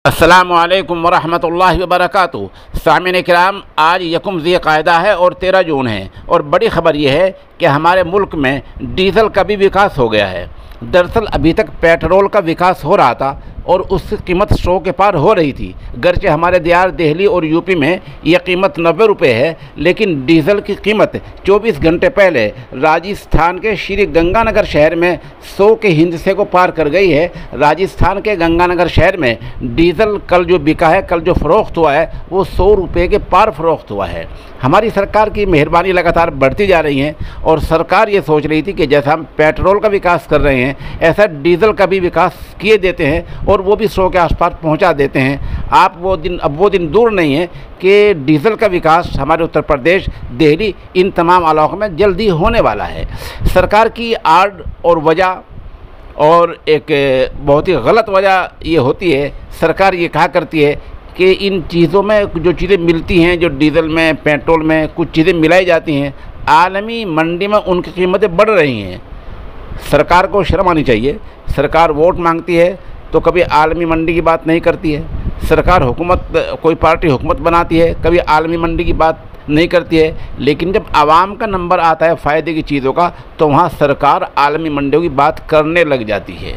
अस्सलामुअलैकुम वरहमतुल्लाहि वबरकातुहू। सामिन किराम, आज यकुम ज़िलक़ादा है और 13 जून है और बड़ी ख़बर यह है कि हमारे मुल्क में डीज़ल का भी विकास हो गया है। दरअसल अभी तक पेट्रोल का विकास हो रहा था और उसकी कीमत 100 के पार हो रही थी। गर्चे हमारे दियार दिल्ली और यूपी में यह कीमत 90 रुपये है, लेकिन डीज़ल की कीमत 24 घंटे पहले राजस्थान के श्री गंगानगर शहर में 100 के हिंदसे को पार कर गई है। राजस्थान के गंगानगर शहर में डीज़ल कल जो बिका है, कल जो फ़रोख्त हुआ है, वो 100 रुपये के पार फ़रोख्त हुआ है। हमारी सरकार की मेहरबानी लगातार बढ़ती जा रही है और सरकार ये सोच रही थी कि जैसा हम पेट्रोल का विकास कर रहे हैं, ऐसा डीज़ल का भी विकास किए देते हैं और वो भी 100 के आसपास पहुंचा देते हैं। अब वो दिन दूर नहीं है कि डीज़ल का विकास हमारे उत्तर प्रदेश, दिल्ली, इन तमाम इलाकों में जल्दी होने वाला है। सरकार की आड़ और वजह और एक बहुत ही गलत वजह ये होती है, सरकार ये कहा करती है कि इन चीज़ों में जो चीज़ें मिलती हैं, जो डीज़ल में, पेट्रोल में कुछ चीज़ें मिलाई जाती हैं, आलमी मंडी में उनकी कीमतें बढ़ रही हैं। सरकार को शर्म आनी चाहिए। सरकार वोट मांगती है तो कभी आलमी मंडी की बात नहीं करती है। सरकार कोई पार्टी हुकूमत बनाती है, कभी आलमी मंडी की बात नहीं करती है, लेकिन जब आवाम का नंबर आता है फ़ायदे की चीज़ों का, तो वहाँ सरकार आलमी मंडियों की बात करने लग जाती है।